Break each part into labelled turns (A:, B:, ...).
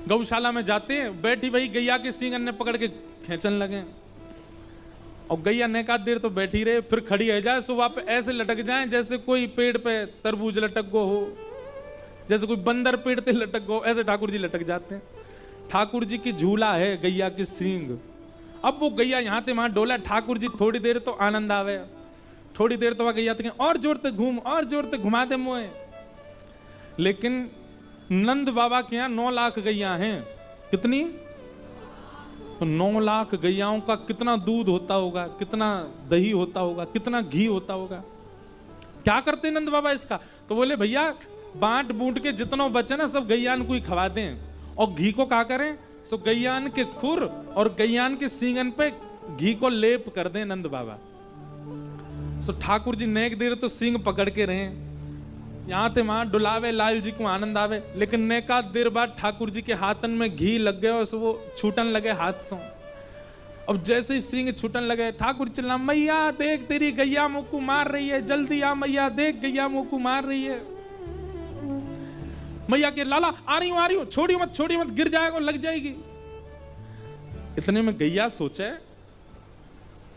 A: गौशाला में जाते हैं, बैठी वही गैया के सींग अन्य पकड़ के खींचन लगे, और गैया नेकात देर तो बैठी रहे, फिर खड़ी हो जाए, सुबह पे ऐसे लटक जाए जैसे कोई पेड़ पे तरबूज लटक गो हो, जैसे कोई बंदर पेड़ पे लटक गो, ऐसे ठाकुर जी लटक जाते हैं। ठाकुर जी की झूला है गैया की सींग। अब वो गैया यहाँ ते वहां डोला, ठाकुर जी थोड़ी देर तो आनंद आवे, थोड़ी देर तो वह गैया तक और जोर तक घूम, और जोर तक घुमा दे मोए। लेकिन नंद बाबा के यहाँ 9 लाख गैया हैं। कितनी? तो 9 लाख गैयाओं का कितना दूध होता होगा, कितना दही होता होगा, कितना घी होता होगा। क्या करते नंद बाबा इसका? तो बोले भैया बांट बूंट के जितना बचे ना सब गैयान को ही खवा दें, और घी को क्या करें, सो गैयान के खुर और गैयान के सींगन पे घी को लेप कर दें नंद बाबा। सो ठाकुर जी नेक देर तो सींग पकड़ के रहे, यहाँ थे वहां डुलावे, लाल जी को आनंद आवे। लेकिन नेका देर बाद ठाकुर जी के हाथन में घी लग गए और वो छूटन लगे हाथ से। अब जैसे ही सींग छूटन लगे, ठाकुर चिल्ला, मैया देख तेरी गैया मुक्कू मार रही है, जल्दी आ मैया, देख गैया मुक्कू मार रही है। मैया के लाला आ रही हूं, छोड़ी मत, गिर जाएगा, लग जाएगी। इतने में गैया सोचे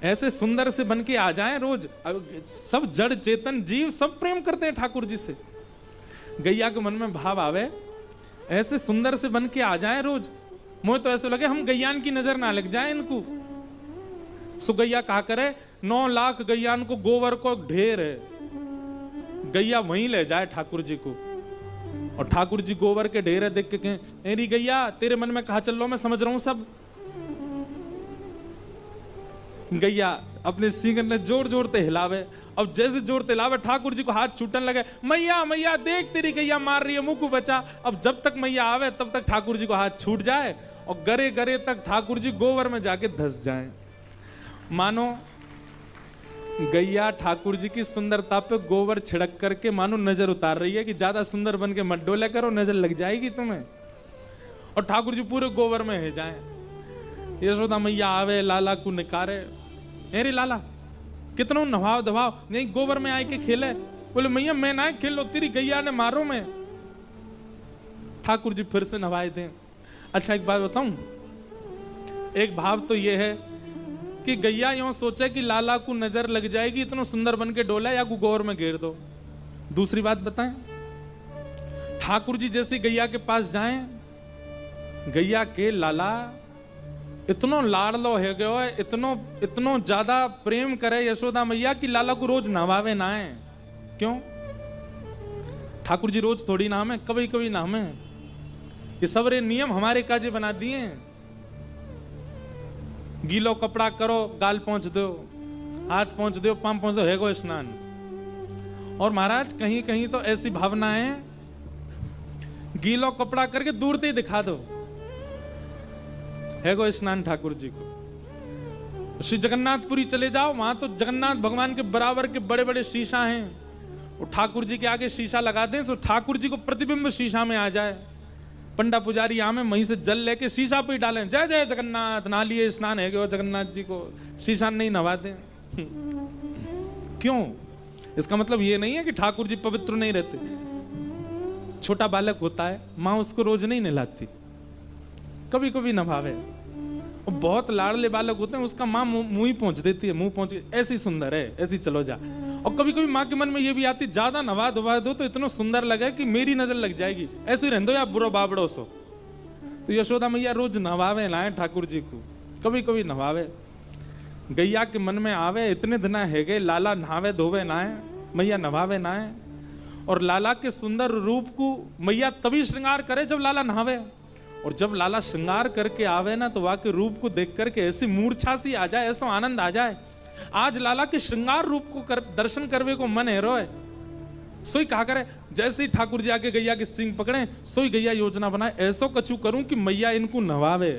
A: ऐसे सुंदर से बन के आ जाएं रोज। सब जड़ चेतन जीव सब प्रेम करते हैं ठाकुर जी से। गैया के मन में भाव आवे ऐसे सुंदर से बन के आ जाएं रोज, मुझे तो ऐसे लगे हम गैयान की नजर ना लग जाए इनको। सो गैया कहा करे, 9 लाख गैयान को गोबर को ढेर है, गैया वहीं ले जाए ठाकुर जी को। और ठाकुर जी गोबर के ढेर देख के कहें, एरी गैया तेरे मन में कहा चल लो, मैं समझ रहा हूं सब। गैया अपने सींग ने जोर जोर ते हिलावे। अब जैसे जोर ते हिलावे ठाकुर जी को हाथ छूटने लगे, मैया मैया देख तेरी गैया मार रही है, मुंह को बचा। अब जब तक मैया आवे तब तक ठाकुर जी को हाथ छूट जाए और गरे गरे तक ठाकुर जी गोबर में जाके धस जाए। मानो गैया ठाकुर जी की सुंदरता पे गोबर छिड़क करके मानो नजर उतार रही है कि ज्यादा सुंदर बन के मत डोले करो, नजर लग जाएगी तुम्हें। और ठाकुर जी पूरे गोबर में है जाए। यशोदा मैया आवे, लाला को निकारे, अरे लाला कितना नवाव दबाव, नहीं गोबर में आए के खेले। बोले मैया मैं ना खेलो, तेरी गैया ने मारो मैं। ठाकुर जी फिर से नवाए थे। अच्छा एक बात बताऊं, एक भाव तो ये है कि गैया यूं सोचे कि लाला को नजर लग जाएगी, इतना सुंदर बन के डोला या को गोबर में घेर दो। दूसरी बात बताएं, ठाकुर जी जैसे गैया के पास जाएं, गैया के लाला इतनो लाडलो है गयो है, इतनो ज्यादा प्रेम करे यशोदा मैया कि लाला को रोज नहवावे ना है। क्यों? ठाकुर जी रोज थोड़ी नाम है, कभी कभी नाम है। ये सबरे नियम हमारे काजे बना दिए हैं। गीलो कपड़ा करो, गाल पहुंच दो, हाथ पहुंच दो, पांव पहुंच दो, है गो स्नान। और महाराज कहीं कहीं तो ऐसी भावना है, गीलो कपड़ा करके दूर से दिखा दो, है गो स्नान ठाकुर जी को। श्री जगन्नाथपुरी चले जाओ, वहां तो जगन्नाथ भगवान के बराबर के बड़े बड़े शीशा हैं। और ठाकुर जी के आगे शीशा लगा दें तो ठाकुर जी को प्रतिबिंब शीशा में आ जाए। पंडा पुजारी आमे वहीं से जल लेके शीशा पे डालें, जय जय जगन्नाथ, नहा लिए स्नान है गयो जगन्नाथ जी को, शीशा नहीं नवा दें। क्यों? इसका मतलब ये नहीं है कि ठाकुर जी पवित्र नहीं रहते। छोटा बालक होता है, माँ उसको रोज नहीं नहलाती, कभी कभी नभावे। और बहुत लाडले बालक होते हैं, उसका माँ मुंह ही पहुंच देती है, मुंह पहुंच ऐसी सुंदर है, ऐसी चलो जा। और कभी कभी माँ के मन में ये भी आती, ज्यादा नवा धवा दो तो इतना सुंदर लगे कि मेरी नजर लग जाएगी, ऐसे ही रहने दो या बुरा बाबड़ो सो। तो यशोदा मैया रोज नवावे लाए ठाकुर जी को, कभी कभी नवावे। गैया के मन में आवे, इतने दिन है गए लाला नहावे धोवे नाए, मैया नवावे नाए। और लाला के सुंदर रूप को मैया तभी श्रृंगार करे जब लाला नहावे। और जब लाला श्रृंगार करके आवे ना तो वाके रूप को देख करके ऐसी मूर्छा सी आ जाए, ऐसा आनंद आ जाए। आज लाला के श्रृंगार रूप को दर्शन करवे को मन है रोए। सोई कहा करे, जैसे ही ठाकुर जी आके गैया के सींग पकड़े, सोई गैया योजना बनाए, ऐसो कछु करूं कि मैया इनको नवावे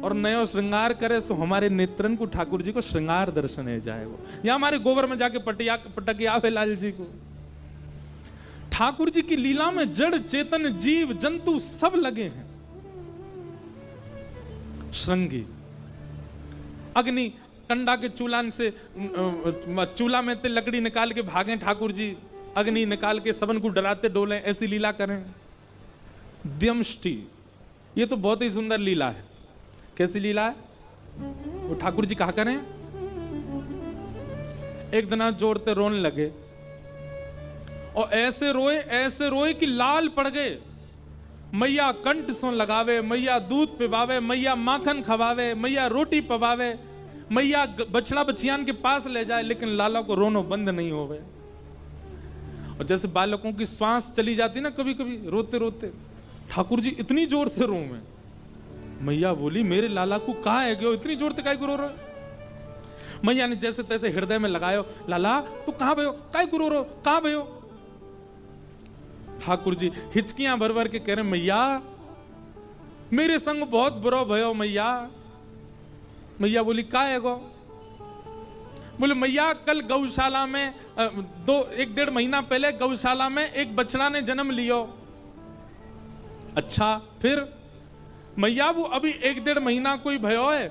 A: और नयो श्रृंगार करे, सो हमारे नेत्रन को ठाकुर जी को श्रृंगार दर्शन है जाए। वो या हमारे गोबर में जाके पटके आवे लाल जी को। ठाकुर जी की लीला में जड़ चेतन जीव जंतु सब लगे हैं। श्रृंगी अग्नि कंडा के चूल्हा से, चूल्हा में ते लकड़ी निकाल के भागे ठाकुर जी, अग्नि निकाल के सबन को डराते डोले, ऐसी लीला करें। द्यमष्टि ये तो बहुत ही सुंदर लीला है। कैसी लीला है? वो ठाकुर जी कहा करें, एक दिन जोरते रोने लगे और ऐसे रोए कि लाल पड़ गए। मैया कंठ सो लगावे, मैया दूध पिवावे, मैया माखन खवावे, मैया रोटी पवावे, मैया बछड़ा बछियान के पास ले जाए, लेकिन लाला को रोनो बंद नहीं होवे। और जैसे बालकों की श्वास चली जाती ना कभी कभी रोते रोते, ठाकुर जी इतनी जोर से रो में। मैया बोली, मेरे लाला को कहा है गयो, इतनी जोर से काहे को रो रहे? मैया ने जैसे तैसे हृदय में लगायो, लाला तू कहां भयो, काहे को रो रहो, कहां भयो? ठाकुर जी हिचकियां भर भर के कह रहे, मैया मेरे संग बहुत बुरा भयो मैया। मैया बोली, का है गो? बोले, मैया कल गौशाला में एक डेढ़ महीना पहले गौशाला में एक बछड़ा ने जन्म लियो। अच्छा फिर? मैया वो अभी एक डेढ़ महीना कोई भयो है,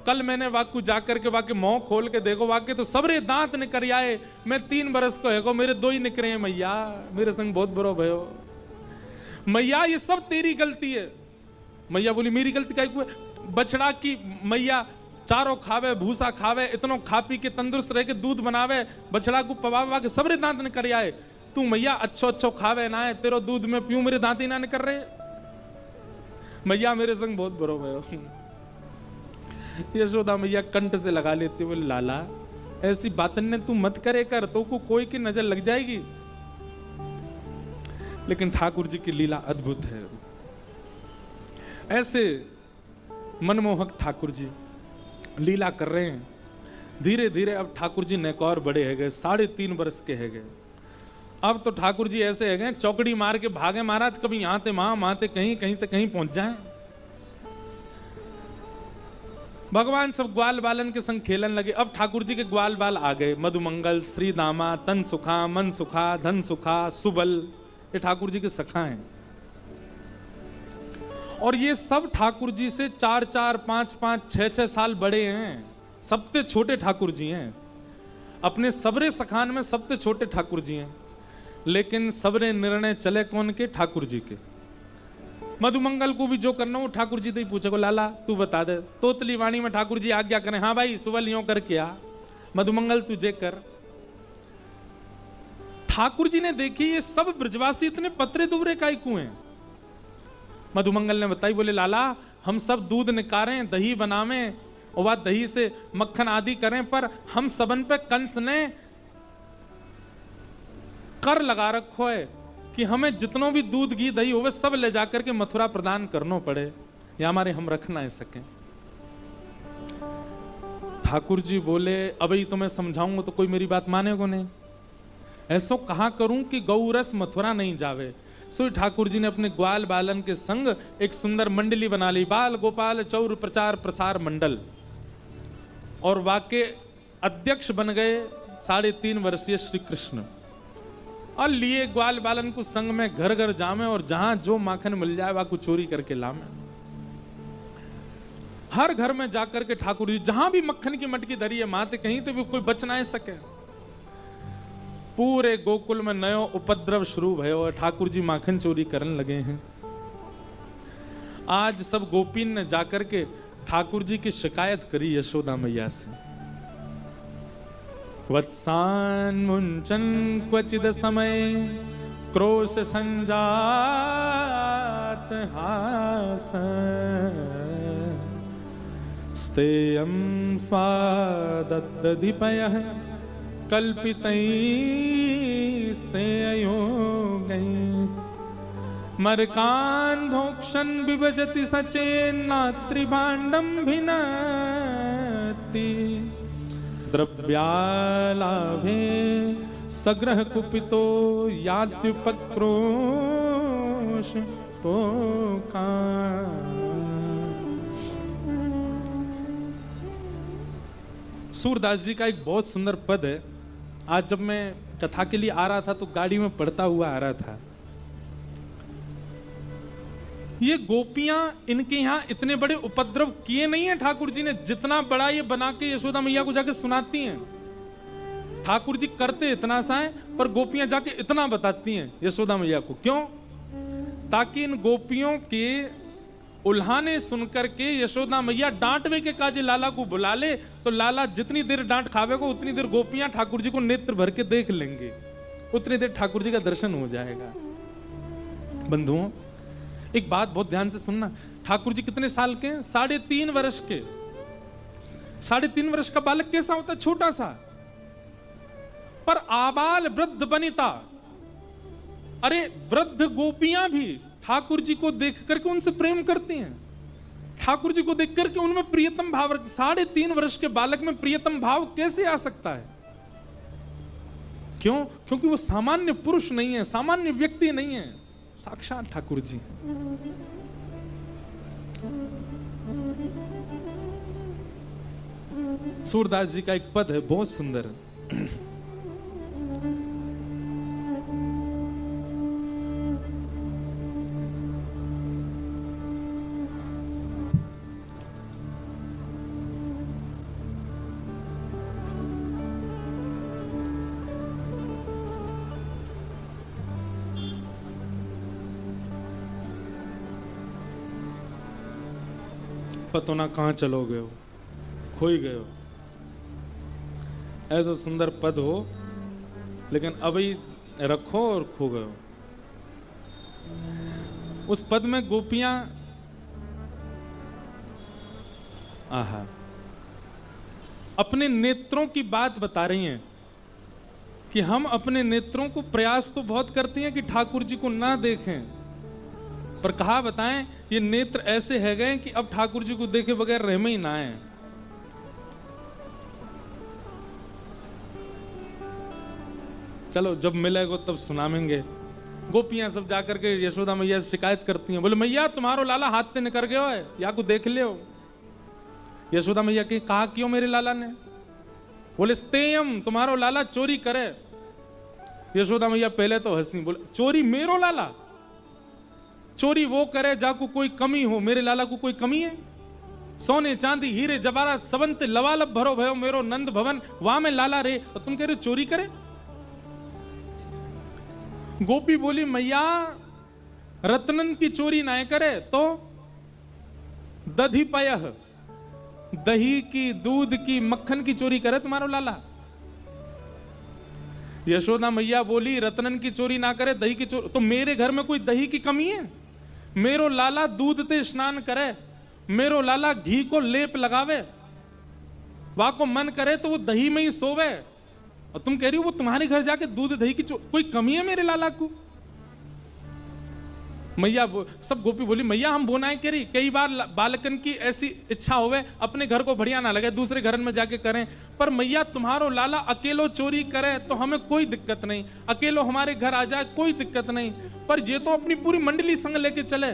A: कल मैंने वाकू जाकर के वाके मुंह खोल के देखो, वाके तो सबरे दांत निकर आए। मैं 3 बरस को है, मेरे 2 ही निकरे हैं मैया, मेरे संग बहुत बुरा भयो। मैया ये सब तेरी गलती है। मैया बोली, मेरी गलती क्या है? बछड़ा की मैया चारों खावे, भूसा खावे, इतनो खा पी के तंदुरुस्त रह के दूध बनावे, बछड़ा को पवावा के सबरे दांत निकर आए। तू मैया अच्छो खावे ना है, तेरो दूध में पीऊं, मेरे दांत ही ना निकर रहे। मैया मेरे संग बहुत बुरा भयो। यशोदा मैया कंठ से लगा लेती, बोले, लाला ऐसी बातन ने तू मत करे कर, तो को कोई की नजर लग जाएगी। लेकिन ठाकुर जी की लीला अद्भुत है। ऐसे मनमोहक ठाकुर जी लीला कर रहे हैं। धीरे धीरे अब ठाकुर जी नेक और बड़े है गए, 3.5 वर्ष के है गए। अब तो ठाकुर जी ऐसे है गए, चौकड़ी मार के भागे महाराज, कभी यहां थे वहां थे, कहीं कहीं तक कहीं पहुंच जाए। भगवान सब ग्वाल बालन के संग खेलन लगे। अब ठाकुर जी के ग्वाल बाल आ गए, मधुमंगल, श्री दामा, तन सुखा, मन सुखा, धन सुखा, सुबल, ये ठाकुर जी के सखा हैं। और ये सब ठाकुर जी से 4-4, 5-5, 6-6 साल बड़े हैं। सबसे छोटे ठाकुर जी हैं। अपने सबरे सखान में सबसे छोटे ठाकुर जी हैं, लेकिन सबरे निर्णय चले कौन के? ठाकुर जी के। मधुमंगल को भी जो करना वो ठाकुर जी से ही पूछे, को लाला तू बता दे। तोतली वाणी में ठाकुर जी आज्ञा करें, हाँ भाई सुबल यूं कर क्या, मधुमंगल तुझे कर। ठाकुर जी ने देखी ये सब ब्रजवासी इतने पतरे दुबरे काहे क्यों हैं? मधुमंगल ने बताई, बोले, लाला हम सब दूध निकारें, दही बनावें और वह दही से मक्खन आदि करें, पर हम सबन पे कंस ने कर लगा रखो है कि हमें जितनों भी दूध घी दही हो सब ले जाकर के मथुरा प्रदान करना पड़े, या हमारे हम रख ना सकें। ठाकुर जी बोले, अभी तो मैं समझाऊंगा तो कोई मेरी बात मानेगा नहीं। ऐसो कहा करूं कि गौरस मथुरा नहीं जावे। सो ठाकुर जी ने अपने ग्वाल बालन के संग एक सुंदर मंडली बना ली, बाल गोपाल चौर प्रचार प्रसार मंडल, और वाके अध्यक्ष बन गए 3.5 वर्षीय श्री कृष्ण। और लिए ग्वाल बालन को संग में घर घर जामे, और जहां जो माखन मिल जाए वह को चोरी करके लामे। हर घर में जाकर के ठाकुर जी जहां भी मक्खन की मटकी धरी है माते, कहीं तो भी कोई बच ना सके। पूरे गोकुल में नयो उपद्रव शुरू भयो और ठाकुर जी माखन चोरी करने लगे हैं। आज सब गोपीन ने जाकर के ठाकुर जी की शिकायत करी यशोदा मैया से। वत्सान मुंचन क्वचिद समय क्रोश संजात हास, स्तेयं स्वादद्दधिपयः कल्पितैस्तेयो गई, मरकान् भोक्षन् विभजति सचेन्नात्रिभाण्डं भिन्नति, द्रव्यालाभे सग्रह कुपितो यात्युपक्रोश पोका। सूरदास जी का एक बहुत सुंदर पद है। आज जब मैं कथा के लिए आ रहा था तो गाड़ी में पढ़ता हुआ आ रहा था। ये गोपियां इनके यहां इतने बड़े उपद्रव किए नहीं है ठाकुर जी ने, जितना बड़ा ये बना के यशोदा मैया को जाके सुनाती हैं। ठाकुर जी करते इतना सा है, पर गोपियां जाके इतना बताती हैं यशोदा मैया को। क्यों? ताकि इन गोपियों के उल्हाने सुनकर के यशोदा मैया डांटवे के काजे लाला को बुला ले, तो लाला जितनी देर डांट खावेगा उतनी देर गोपियां ठाकुर जी को नेत्र भर के देख लेंगे, उतनी देर ठाकुर जी का दर्शन हो जाएगा। बंधुओं, एक बात बहुत ध्यान से सुनना, ठाकुर जी कितने साल के हैं? 3.5 वर्ष के। 3.5 वर्ष का बालक कैसा होता है? छोटा सा, पर आबाल वृद्ध बनिता। अरे वृद्ध गोपियां भी ठाकुर जी को देख करके उनसे प्रेम करती हैं, ठाकुर जी को देख करके उनमें प्रियतम भाव रखती। 3.5 वर्ष के बालक में प्रियतम भाव कैसे आ सकता है? क्यों? क्योंकि वो सामान्य पुरुष नहीं है, सामान्य व्यक्ति नहीं है, साक्षात ठाकुर जी। सूरदास जी का एक पद है बहुत सुंदर, पतो ना कहां चलो गए हो, खोई गए हो। ऐसा सुंदर पद हो, लेकिन अभी रखो और खो गए हो। उस पद में गोपियां आहा अपने नेत्रों की बात बता रही हैं कि हम अपने नेत्रों को प्रयास तो बहुत करती हैं कि ठाकुर जी को ना देखें, पर कहा बताएं ये नेत्र ऐसे है गए कि अब ठाकुर जी को देखे बगैर रह में ही ना आए। चलो जब मिलेगा तब सुनाएंगे। गोपियां सब जाकर के यशोदा मैया से शिकायत करती हैं, बोले मैया तुम्हारो लाला हाथ से निकल गयो है, या को देख ले हो। यशोदा मैया के कहा क्यों मेरे लाला ने? बोले स्तेयम तुम्हारो लाला चोरी करे। यशोदा मैया पहले तो हंसी, बोले चोरी मेरो लाला? चोरी वो करे जाको कोई कमी हो, मेरे लाला को कोई कमी है? सोने चांदी हीरे जवाहरात सबंत लवालब भरो भयो मेरो नंद भवन, वहां में लाला रे, और तुम कह रहे चोरी करे? गोपी बोली मैया रत्नन की चोरी ना करे तो दधी पयह, दही की, दूध की, मक्खन की चोरी करे तुम्हारो लाला? यशोदा मैया बोली रत्नन की चोरी ना करे, दही की चोरी, तो मेरे घर में कोई दही की कमी है? मेरो लाला दूध ते स्नान करे, मेरो लाला घी को लेप लगावे, वहां को मन करे तो वो दही में ही सोवे, और तुम कह रही हो वो तुम्हारे घर जाके दूध दही की कोई कमी है मेरे लाला को? मैया सब गोपी बोली मैया हम बोनाएं करी, कई बार बालकन की ऐसी इच्छा होवे अपने घर को बढ़िया ना लगे दूसरे घर में जाके करें, पर मैया तुम्हारो लाला अकेलो चोरी करे तो हमें कोई दिक्कत नहीं, अकेलो हमारे घर आ जाए कोई दिक्कत नहीं, पर ये तो अपनी पूरी मंडली संग लेके चले,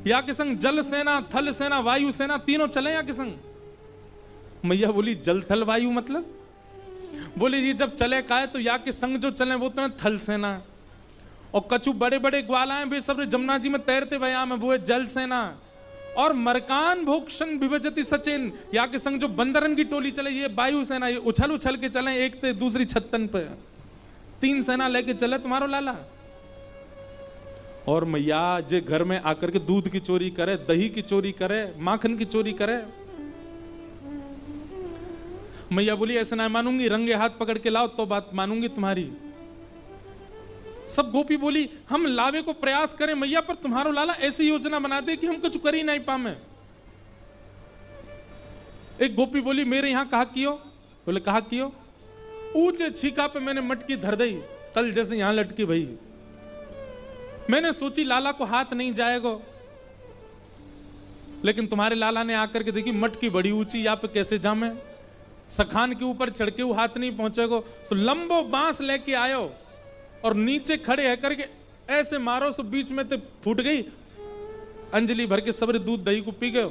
A: या के संग जल सेना, थल सेना, वायु सेना तीनों चले या के संग? मैया बोली जल थल वायु मतलब? बोले जी जब चले का है तो या के संग जो चले वो तो है थल सेना, और कछु बड़े बड़े ग्वालाएं भी सब जमुना जी में तैरते व्यायाम है वो है जल सेना, और मरकान भोक्षण विभजति सचिन, या के संग जो बंदरन की टोली चले ये वायु सेना, ये उछल उछल के चले एक ते दूसरी छत्तन पे, 3 सेना लेके चले तुम्हारो लाला। और मैया जे घर में आकर के दूध की चोरी करे, दही की चोरी करे, माखन की चोरी करे, मैया बोली ऐसा ना मानूंगी, रंगे हाथ पकड़ के लाओ तो बात मानूंगी तुम्हारी। सब गोपी बोली हम लावे को प्रयास करें मैया, पर तुम्हारो लाला ऐसी योजना बना दे कि हम कुछ कर ही नहीं पावे। एक गोपी बोली मेरे यहां कहा कियो? बोले कहा कियो? ऊंचे छीका पे मैंने मटकी धर दी, कल जैसे यहां लटकी भाई, मैंने सोची लाला को हाथ नहीं जाएगा, लेकिन तुम्हारे लाला ने आकर के देखी मटकी बड़ी ऊंची, यहाँ पे कैसे जामे, सखान के ऊपर चढ़ के वो हाथ नहीं पहुंचेगा, तो लंबो बांस लेके आयो और नीचे खड़े है करके ऐसे मारो सो बीच में तो फूट गई, अंजलि भर के सबरे दूध दही को पी गए।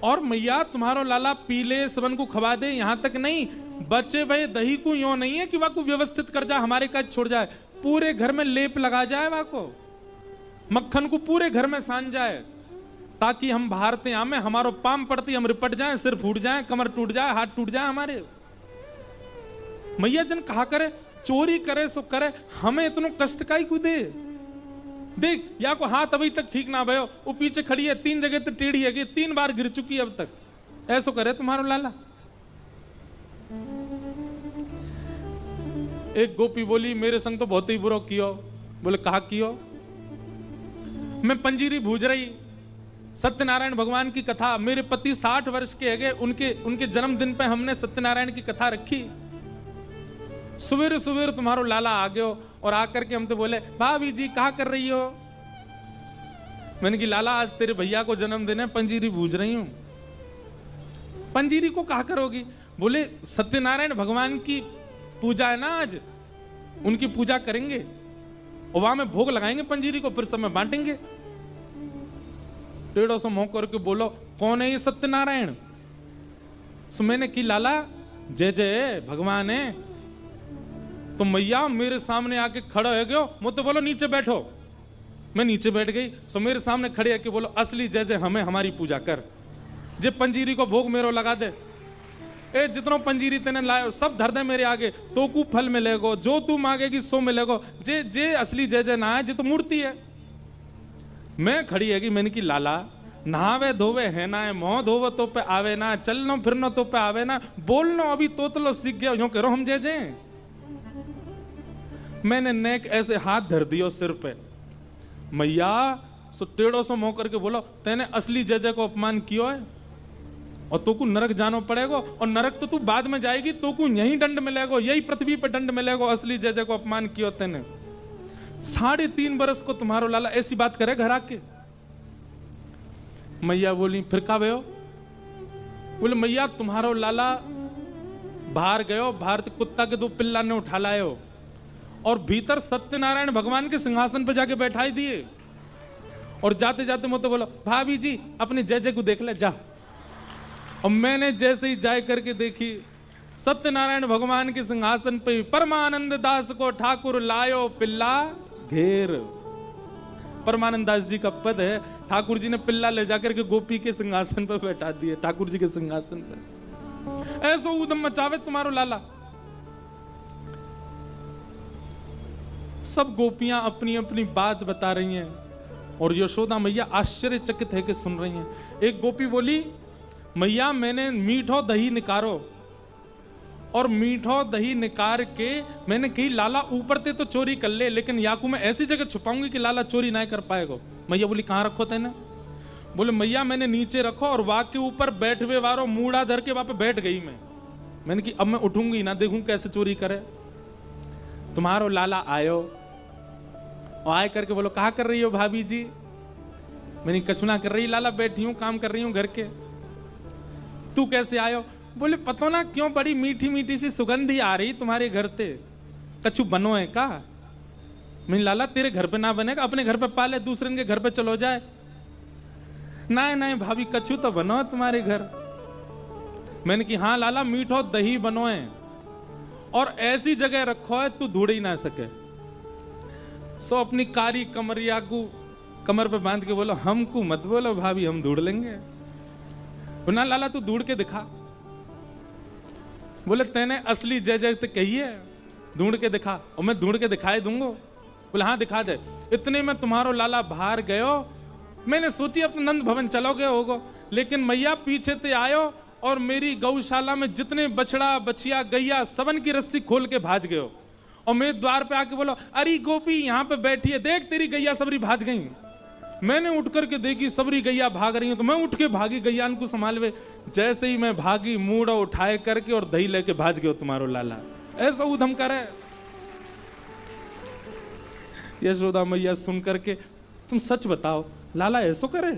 A: और मैया तुम्हारो लाला पी ले सबन को खवा दे, यहां तक नहीं बचे भाई दही को यो नहीं है कि वह को व्यवस्थित कर जाए हमारे काज छोड़ जाए, पूरे घर में लेप लगा जाए, वह को मक्खन को पूरे घर में सान जाए, ताकि हम भारते आमे हमारो पाम पड़ती हम रिपट जाए, सिर फूट जाए, कमर टूट जाए, हाथ टूट जाए हमारे। मैया जन कहा करे चोरी करे सो करे, हमें इतनो कष्ट काई को दे? देख या को हाथ अभी तक ठीक ना भयो, वो पीछे खड़ी है, 3 जगह तो टेढ़ी है कि 3 बार गिर चुकी है अब तक, ऐसो करे तुम्हारो लाला। एक गोपी बोली मेरे संग तो बहुत ही बुरा कियो। बोले कहा कियो? मैं पंजीरी भूज रही, सत्यनारायण भगवान की कथा, मेरे पति 60 वर्ष के है, उनके जन्मदिन पे हमने सत्यनारायण की कथा रखी। सवेरे सवेरे तुम्हारो लाला आ गयो और आकर के हम तो बोले भाभी जी कहा कर रही हो? मैंने कहा लाला आज तेरे भैया को जन्मदिन है, पंजीरी भूज रही हूं। पंजीरी को कहा करोगी? बोले सत्यनारायण भगवान की पूजा है ना आज, उनकी पूजा करेंगे और वहां में भोग लगाएंगे पंजीरी को, फिर सब में बांटेंगे। टेढ़ो से मुंह करके बोलो कौन है ये सत्यनारायण? सो मैंने की लाला जय जय भगवान है। तो मैया मेरे सामने आके खड़ा हो गयो, मुझे बोलो नीचे बैठो। मैं नीचे बैठ गई। सो मेरे सामने खड़े आके बोलो असली जय जय हमें, हमारी पूजा कर, जे पंजीरी को भोग मेरो लगा दे। ए जितनो पंजीरी तेने लायो सब धर दे मेरे आगे, तो कु फल मिलेगो, जो तू मांगेगी सो मिलेगो। जे जे असली जय जय ना है, जे तो मूर्ति है। मैं खड़ी है कि मैंने की लाला नहावे धोवे है ना है, मोह धोवे तो पे आवे ना, चलनो फिरनो तो पे आवे ना, बोलनो अभी तोतलो सीख गया, यूं करो हम जय जय। मैंने नेक ऐसे हाथ धर दियो सिर पे, मैया सो टेढ़ो सो मुंह करके बोलो तेने असली जय जय को अपमान किया है और तो को नरक जानो पड़ेगा, और नरक तो तू बाद में जाएगी, तो को यही दंड मिलेगा, यही पृथ्वी पे दंड मिलेगा, असली जय जय को अपमान किया तेने। 3.5 बरस को तुम्हारो लाला ऐसी बात करे घर आके। मैया बोली फिर का भयो? बोले मैया तुम्हारो लाला बाहर गयो, बाहर कुत्ता के 2 पिल्ला ने उठा लायो और भीतर सत्यनारायण भगवान के सिंहासन पर जाके बैठाई दिए, और जाते जाते मुझे बोलो भाभी जी अपने जय जय को देख ले जा। और मैंने जैसे ही जाए करके देखी, सत्यनारायण भगवान के सिंहासन पे परमानंद दास को ठाकुर लायो पिल्ला घेर। परमानंद दास जी का पद है, ठाकुर जी ने पिल्ला ले जाकर के गोपी के सिंहासन पर बैठा दिए, ठाकुर जी के सिंहासन पर। ऐसो उदम मचावे तुम्हारो लाला। सब गोपियां अपनी अपनी बात बता रही हैं और यशोदा मैया आश्चर्यचकित है कि सुन रही हैं। एक गोपी बोली मैया मैंने मीठो दही निकारो, और मीठो दही निकार के मैंने कही लाला ऊपर ते तो चोरी कर ले, लेकिन याकू मैं ऐसी जगह छुपाऊंगी कि लाला चोरी ना कर पाएगा। मैया बोली कहाँ रखो तेने? बोले मैया मैंने नीचे रखो और वहां के ऊपर बैठवे वारो मूड़ा धर के वहां पे बैठ गई मैंने कि अब मैं उठूंगी ना, देखूं कैसे चोरी करे। तुम्हारो लाला आयो और आए करके बोलो कहा कर रही हो भाभी जी? मैंने कछुना कर रही लाला, बैठी हूं काम कर रही हूं घर के। तू कैसे आयो? बोले पता ना क्यों बड़ी मीठी मीठी सी सुगंधी आ रही तुम्हारे घर से, कछु बनो है का? मैं लाला तेरे घर पे ना बनेगा, अपने घर पे पाले, दूसरे के घर पे चलो जाए। नहीं नहीं भाभी कछु तो बनो तुम्हारे घर। मैंने कि हाँ लाला मीठो दही बनो है और ऐसी जगह रखो है तू ढूंढ ही ना सके। सो अपनी कारी कमरिया को कमर पे बांध के बोलो हमको मत बोलो भाभी, हम ढूंढ लेंगे। ना लाला तू ढूंढ के दिखा। बोले तेने असली जय जय तो कही है, ढूंढ के दिखा। और मैं ढूंढ के दिखाए दूंगा। बोले हाँ दिखा दे। इतने में तुम्हारो लाला बाहर गयो। मैंने सोची अपने नंद भवन चलोगे होगो, लेकिन मैया पीछे ते आयो और मेरी गौशाला में जितने बछड़ा बछिया गैया सबन की रस्सी खोल के भाज गयो। और मेरे द्वार पे आके बोलो अरे गोपी यहाँ पे बैठी है, देख तेरी गैया सबरी भाज गई। मैंने उठ करके देखी सबरी गैया भाग रही हैं, तो मैं उठ के भागी गैया को संभालवे। जैसे ही मैं भागी मूड़ा उठाए करके और दही लेके भाज गयो तुम्हारो लाला। ऐसा उधम करे। यशोदा मैया सुन करके तुम सच बताओ लाला ऐसो करे?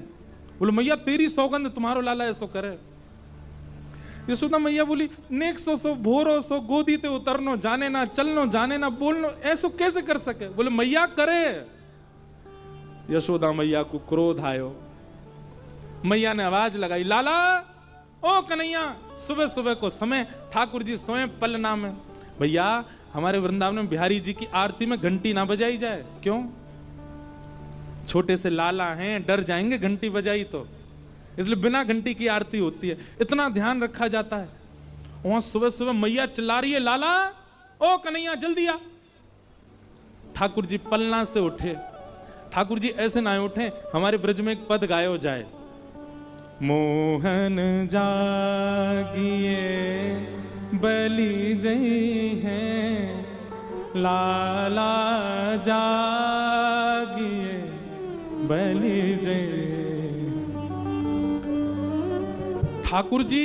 A: बोले मैया तेरी सौगंध तुम्हारो लाला ऐसो करे। यशोदा मैया बोली नेक सो भोरो सो गोदी ते उतरनो जाने ना, चलनो जाने ना, बोलनो ऐसो कैसे कर सके? बोले मैया करे। यशोदा मैया को क्रोध आयो। मैया ने आवाज लगाई लाला ओ कन्हैया, सुबह सुबह को समय ठाकुर जी सोए पलना में। भैया हमारे वृंदावन में बिहारी जी की आरती में घंटी ना बजाई जाए। क्यों? छोटे से लाला हैं, डर जाएंगे घंटी बजाई तो, इसलिए बिना घंटी की आरती होती है। इतना ध्यान रखा जाता है। वहां सुबह सुबह मैया चिल्ला रही है लाला ओ कन्हैया जल्दी आ। ठाकुर जी पलना से उठे, ठाकुर जी ऐसे ना उठे, हमारे ब्रज में एक पद गायो जाए, मोहन जागिए बलि जय हैं, लाला जागिए बलि जय। ठाकुर जी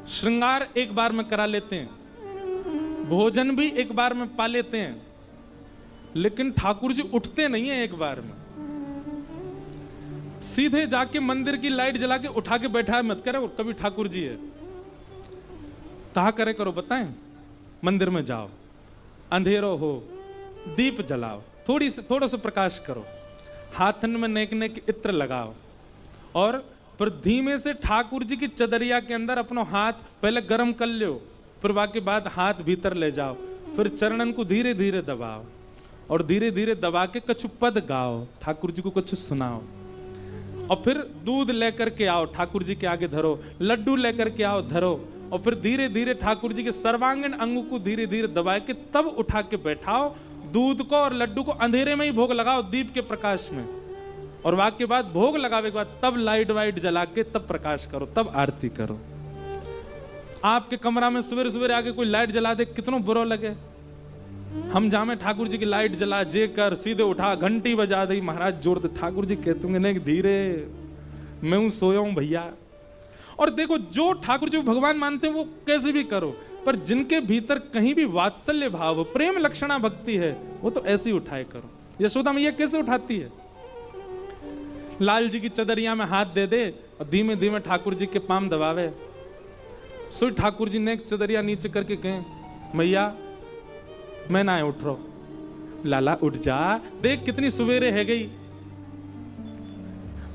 A: श्रृंगार एक बार में करा लेते हैं, भोजन भी एक बार में पा लेते हैं, लेकिन ठाकुर जी उठते नहीं है एक बार में। सीधे जाके मंदिर की लाइट जला के उठा के बैठा मत करे, कभी ठाकुर जी है कहा करे करो बताएं, मंदिर में जाओ, अंधेरो हो, दीप जलाओ, थोड़ा सा प्रकाश करो, हाथन में नेक नेक इत्र लगाओ, और फिर धीमे से ठाकुर जी की चदरिया के अंदर अपना हाथ पहले गर्म कर लो, फिर बाकी बाद हाथ भीतर ले जाओ, फिर चरणन को धीरे धीरे दबाओ, और धीरे धीरे दबा के कछु पद गाओ, ठाकुर जी को कछु सुनाओ, और फिर दूध लेकर के आओ, ठाकुर जी के आगे धरो, लड्डू लेकर के आओ, धरो, और फिर धीरे धीरे ठाकुर जी के सर्वांगीण अंगों को धीरे धीरे दबा के तब उठा के बैठाओ, दूध को और लड्डू को अंधेरे में ही भोग लगाओ दीप के प्रकाश में, और वाक के बाद भोग लगावे के बाद तब लाइट वाइट जला के तब प्रकाश करो, तब आरती करो। आपके कमरा में सवेरे सवेरे आके कोई लाइट जला दे, कितना बुरा लगे। हम जामे ठाकुर जी की लाइट जला जे कर सीधे उठा, घंटी बजा दी, महाराज जोर दे, ठाकुर जी कहते होंगे नहीं धीरे, मैं हूं सोया हूं भैया। और देखो जो ठाकुर जी भगवान मानते हैं वो कैसे भी करो, पर जिनके भीतर कहीं भी वात्सल्य भाव, प्रेम लक्षणा भक्ति है, वो तो ऐसे ही उठाए करो। यशोदा मैया कैसे उठाती है, लाल जी की चदरिया में हाथ दे दे और धीमे धीमे ठाकुर जी के पाम दबावे, सो ठाकुर जी ने चदरिया नीचे करके कहें, मैया मैं ना उठ रहा, लाला उठ जा, देख कितनी सवेरे है गई,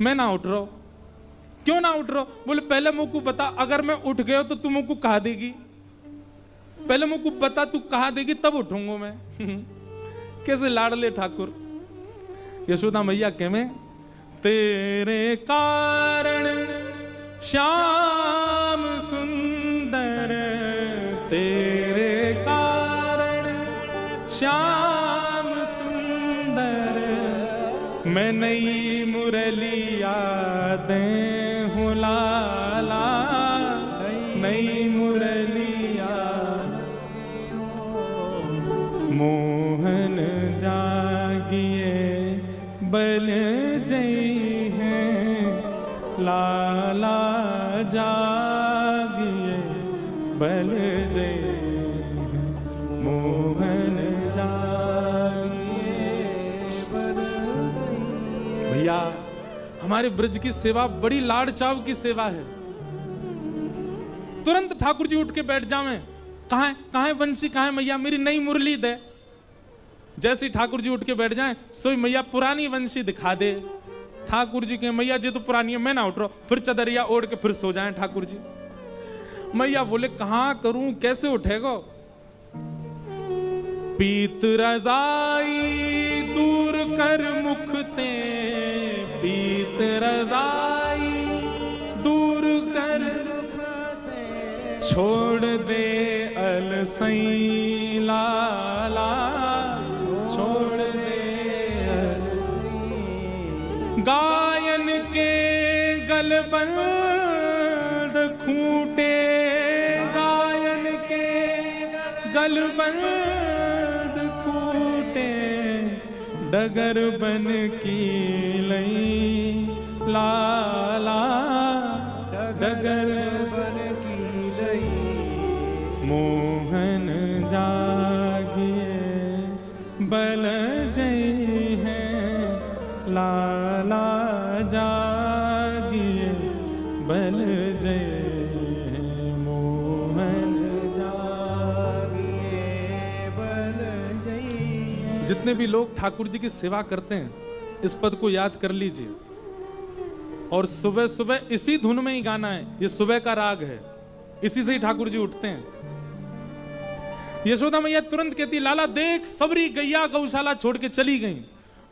A: मैं ना उठ रहा। क्यों ना उठ रहा? बोले पहले मुझ को बता, अगर मैं उठ गया तो तू मुझको कहा देगी, पहले मुझ को बता तू कहा देगी तब उठूंगा मैं। कैसे लाडले ठाकुर। यशोदा मैया कह में, तेरे कारण श्याम सुंदर, तेरे कारण श्याम सुंदर, मैं नई मुरलिया दे हूँ लाला, नई मुरलिया, मोहन जागिए बल जय हैं, लाला जागिए बल जय, मोहन जागिए बल जय। भैया हमारे ब्रज की सेवा बड़ी लाड़ चाव की सेवा है। तुरंत ठाकुर जी उठ के बैठ जावे, कहाँ है बंसी, कहाँ है मैया, मेरी नई मुरली दे। जैसे ही ठाकुर जी उठ के बैठ जाएं, सोई मैया पुरानी वंशी दिखा दे। ठाकुर जी के मैया जी तो पुरानी है, मैं ना उठ रहा, फिर चदरिया ओढ़ के फिर सो जाएं ठाकुर जी। मैया बोले कहां करूं, कैसे उठेगा? पीत रजाई दूर कर मुख ते, पीत रजाई दूर कर छोड़ दे अलसई लाला, छोड़ दे गायन के गलबंद खूंटे, गायन के गलबंद खूंटे, डगर बन की लई लाला, डगर बन की लई, मोहन जागिए बल जय हैं, लाला जागिए बल जय, मोहन जागिए बल जय। जितने भी लोग ठाकुर जी की सेवा करते हैं इस पद को याद कर लीजिए, और सुबह सुबह इसी धुन में ही गाना है। ये सुबह का राग है, इसी से ही ठाकुर जी उठते हैं। यशोदा मैया तुरंत कहती, लाला देख सबरी गैया गौशाला छोड़ के चली गई।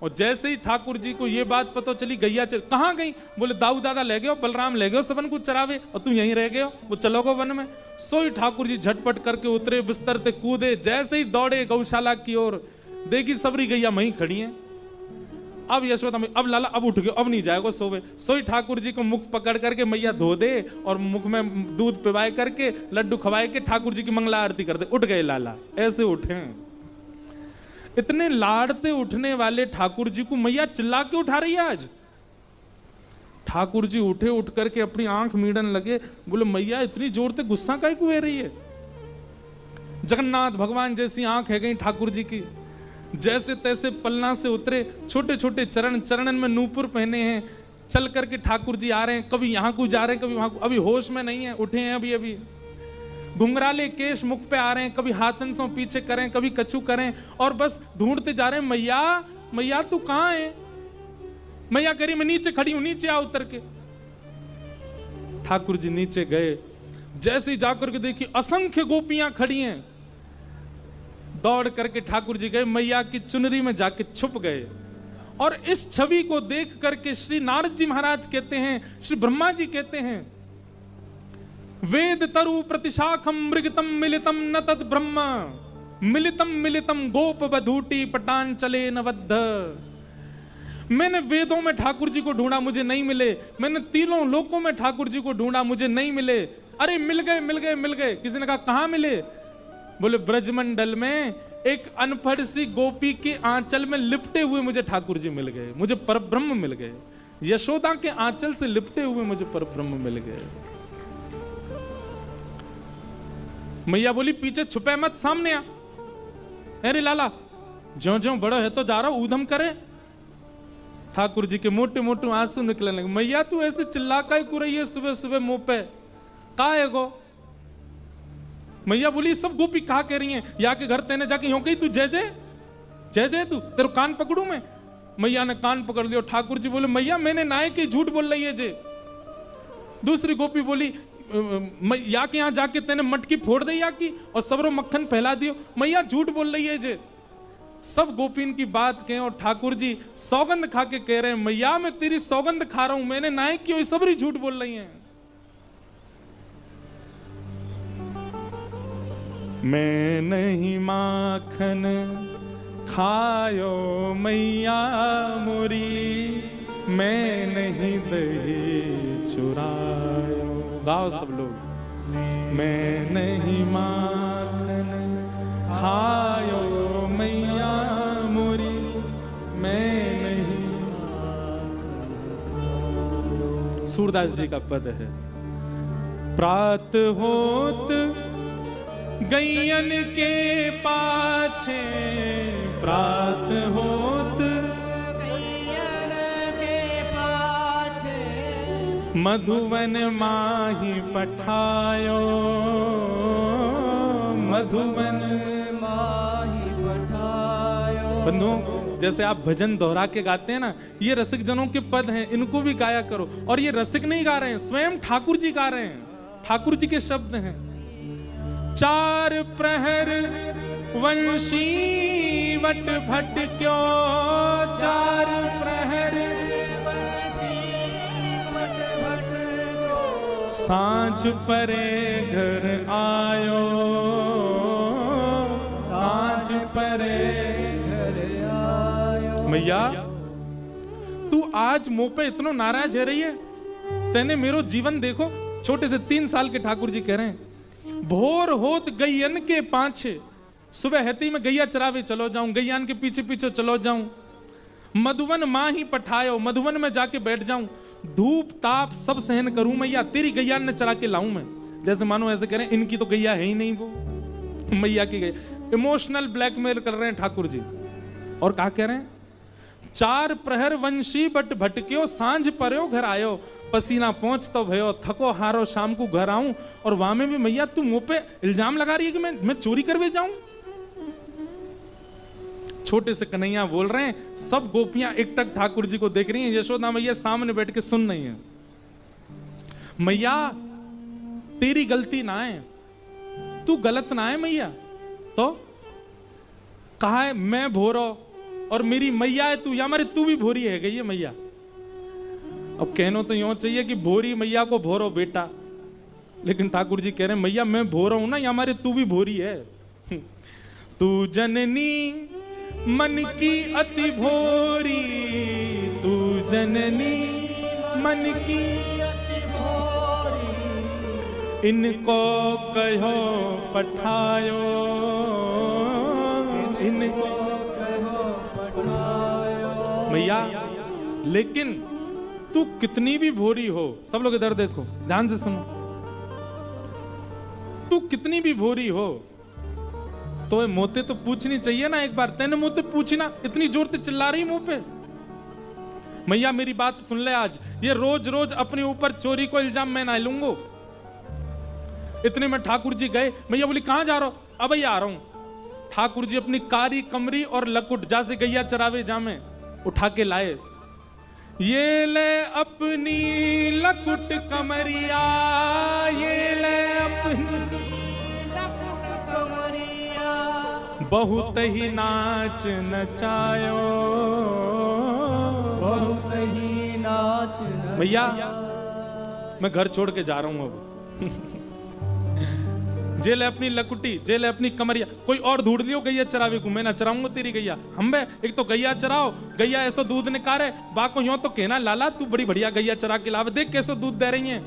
A: और जैसे ही ठाकुर जी को ये बात पता चली, गैया कहाँ गई? बोले दाऊ दादा ले गए, बलराम ले गए सबन को चरावे, और तुम यहीं रह गए हो, वो चलोगे वन में। सोई ठाकुर जी झटपट करके उतरे, बिस्तर पे कूदे, जैसे ही दौड़े गौशाला की ओर, देखी सबरी गैया वहीं खड़ी है। अब यशोदा अब लाला अब उठ गयो, अब नहीं जाएगा सोवे। सोई ठाकुर जी को मुख पकड़ करके मैया धो दे और मुख में दूध पिवाए करके लड्डू खवाए के ठाकुर जी की मंगला आरती कर दे। उठ गए लाला, ऐसे उठे। इतने लाड़ते उठने वाले ठाकुर जी को मैया चिल्ला के उठा रही है आज। ठाकुर जी उठे, उठ करके अपनी आंख मीड़न लगे, बोले मैया इतनी जोर से गुस्सा काहे को हो रही है? जगन्नाथ भगवान जैसी आंख है गई ठाकुर जी की, जैसे तैसे पलना से उतरे, छोटे छोटे चरण, चरणन में नूपुर पहने हैं, चल करके ठाकुर जी आ रहे हैं, कभी यहाँ को जा रहे हैं, कभी वहां को, अभी होश में नहीं है, उठे हैं अभी अभी। घुंघराले केश मुख पे आ रहे हैं, कभी हाथन से पीछे करें, कभी कछु करें, और बस ढूंढते जा रहे हैं मैया, मैया तू कहां है? मैया करी मैं नीचे खड़ी हूं, नीचे आ उतर के। ठाकुर जी नीचे गए, जैसे ही जाकर के देखी असंख्य गोपियां खड़ी हैं, दौड़ करके ठाकुर जी गए, मैया की चुनरी में जाके छुप गए। और इस छवि को देख करके श्री नारद जी महाराज कहते हैं, श्री ब्रह्मा जी कहते हैं, वेद तरु प्रतिशाखम मृगतम मिलितम न तद ब्रह्म मिलितम मिलितम गोप बधूटी पटान चले नवद्ध। मैंने वेदों में ठाकुर जी को ढूंढा, मुझे नहीं मिले। मैंने तीनों लोकों में ठाकुर जी को ढूंढा, मुझे नहीं मिले। अरे मिल गए मिल गए मिल गए। किसी ने कहा कहां मिले? बोले ब्रजमंडल में एक अनपढ़ सी गोपी के आंचल में लिपटे हुए मुझे ठाकुर जी मिल गए, मुझे परब्रह्म मिल गए। यशोदा के आंचल से लिपटे हुए मुझे परब्रह्म मिल गए। मैया बोली पीछे छुपे मत, सामने आ। अरे लाला ज्यों ज्यों बड़ा है तो जा रहा ऊधम करे। ठाकुर जी के मोटे मोटे आंसू निकलने लगे। मैया तू ऐसे चिल्ला का ही रही है सुबह सुबह मुंह पे, का है गो? मैया बोली सब गोपी कहा कह रही हैं, या के घर तेने जाके यूं कही तू जय जय जय जय, तू तेरे कान पकड़ू मैं? मैया ने कान पकड़ लिया। ठाकुर जी बोले मैया मैंने नाय के झूठ बोल रही है जे। दूसरी गोपी बोली या के यहां जाके तेने मटकी फोड़ दी या की और सबरो मक्खन फैला दियो। मैया झूठ बोल रही है जे। सब गोपीन की बात कहें और ठाकुर जी सौगंध खा के कह रहे हैं मैया मैं तेरी सौगंध खा रहा हूं, मैंने नाय की और सबरी झूठ बोल रही हैं। मैं नहीं माखन खायो मैया मोरी, मैं नहीं दही चुरायो। गाओ सब लोग। मैं नहीं माखन खायो मैया मोरी, मैं नहीं। सूरदास जी का पद है, प्रात होत गैयन के पाछे, प्रात होत गैयन के पाछे, मधुवन माही पठायो, मधुवन माही पठायो। बंधुओं जैसे आप भजन दोहरा के गाते हैं ना, ये रसिक जनों के पद हैं, इनको भी गाया करो। और ये रसिक नहीं गा रहे हैं, स्वयं ठाकुर जी गा रहे हैं, ठाकुर जी के शब्द हैं। चार प्रहर वंशी वट भट क्यों, चार प्रहर सांझ परे घर आयो, सांझ परे घर आयो। मैया तू आज मुंह पे इतना नाराज है रही है, तेने मेरो जीवन देखो। छोटे से 3 साल के ठाकुर जी कह रहे हैं, भोर होत गैयन के पाछे, सुबह हेती में गैया चरावे चलो जाऊं, गैयान के पीछे पीछे चलो जाऊं। मधुवन माँ ही पठायो, मधुवन में जाके बैठ जाऊं। धूप ताप सब सहन करूं मैया, तेरी गैयान ने चरा के लाऊं मैं। जैसे मानो ऐसे कह रहे हैं इनकी तो गैया है ही नहीं, वो मैया की गैया। इमोशनल ब्लैकमेल कर रहे हैं ठाकुर जी। और क्या कह रहे हैं, चार प्रहर वंशी बट भटक्यो, सांझ पर्यो घर आयो। पसीना पहुंच तो भयो, थको हारो शाम को घर आऊं। और वहां में भी मैया तू मुंह पे इल्जाम लगा रही है कि मैं चोरी करवे जाऊं। छोटे से कन्हैया बोल रहे हैं, सब गोपियां एकटक ठाकुर जी को देख रही हैं। यशोदा मैया सामने बैठ के सुन रही है। मैया तेरी गलती ना है, तू गलत ना है मैया। तो कहा है मैं भोरो और मेरी मैया है तू, या हमारी तू भी भोरी है गई है मैया। अब कहनो तो यूं चाहिए कि भोरी मैया को भोरो बेटा, लेकिन ठाकुर जी कह रहे हैं मैया मैं भोरा हूं ना, या हमारे तू भी भोरी है। तू जननी मन की अति भोरी, जननी मन की इनको कहो पठायो, इनको कहो पठायो। भैया लेकिन तू कितनी भी भोरी हो, सब लोग इधर देखो, ध्यान से सुनो, तू कितनी भी भोरी हो तो मोते तो पूछनी चाहिए ना एक बार। तेने मोते पूछी ना, इतनी जोर से चिल्ला रही मुंह पे। मैया मेरी बात सुन ले, आज ये रोज रोज अपने ऊपर चोरी को इल्जाम मैं ना लूंगा। इतने में ठाकुर जी गए। मैया बोली कहां जा रहा हो? अब आ रहा हूं। ठाकुर जी अपनी कारी कमरी और लकुट जा से गैया चरावे जामे उठा के लाए। ये ले अपनी लकुट कमरिया, ये ले अपनी लकुट कमरिया, बहुत ही नाच नचायो, बहुत ही नाच। भैया मैं घर छोड़ के जा रहा हूं अब। जेल अपनी लकुटी, जेल अपनी कमरिया, कोई और ढूंढ लियो गैया चरावे को, मैं ना चराऊंगा तेरी गैया। हम बे एक तो गैया चराओ, गैया ऐसा दूध निकाले, बाको यूं तो कहना लाला तू बड़ी बढ़िया गैया चरा के लावे, देख कैसे दूध दे रही है।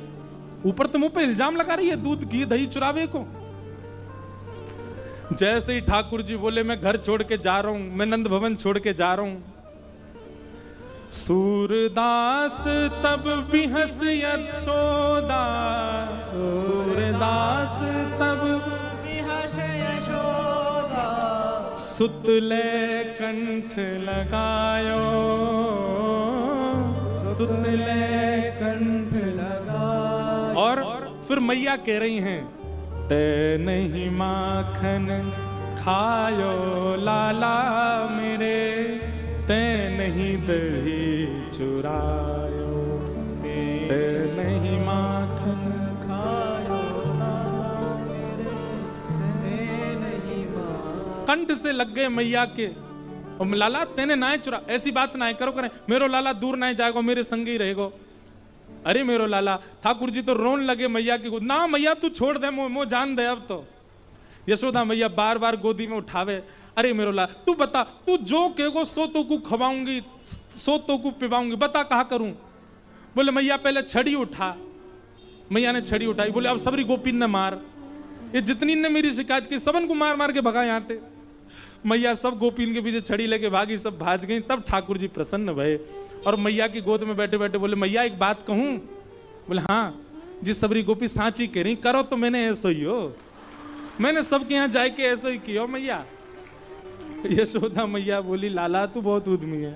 A: ऊपर तो मुंह पे इल्जाम लगा रही है दूध घी दही चुरावे को। जैसे ही ठाकुर जी बोले मैं घर छोड़ के जा रहा हूं, मैं नंद भवन छोड़ के जा रहा हूं, सूरदास तब भी हंस यशोदा, सूरदास तब भी हंस यशोदा, सुतले कंठ लगायो, सुतले कंठ लगायो। और फिर मैया कह रही हैं ते नहीं माखन खायो लाला मेरे, ते नहीं दही चुरायो, ते नहीं माखन खायो मेरे, ते नहीं माखन। कंठ से लग गए मैया के। और लाला तेने ना चुरा, ऐसी बात ना करो करें, मेरो लाला दूर ना जाएगा, मेरे संग ही रहेगो। अरे मेरो लाला, ठाकुर जी तो रोन लगे मैया की गोद। ना मैया तू छोड़ दे, मो जान दे अब तो। यशोदा मैया बार बार गोदी में उठावे। अरे मेरो लाला तू बता, तू जो कहेगो सो तो को खवाऊंगी, सो तो को पिवाऊंगी, बता कहा करूं। बोले मैया पहले छड़ी उठा। मैया ने छड़ी उठाई, बोले अब सबरी गोपीन ने मार। ये जितनी ने मेरी शिकायत की सबन को मार मार के भगा यहाँ थे। मैया सब गोपीन के पीछे छड़ी लेके भागी, सब भाज गई। तब ठाकुर जी प्रसन्न भये और मैया की गोद में बैठे बैठे बोले मैया एक बात कहूं? बोले हाँ। जिस सबरी गोपी सांची कह रही करो तो मैंने ऐसा ही हो, मैंने सबके यहाँ जाके ऐसा ही किया मैया। यशोदा मैया बोली लाला तू बहुत उद्यमी है,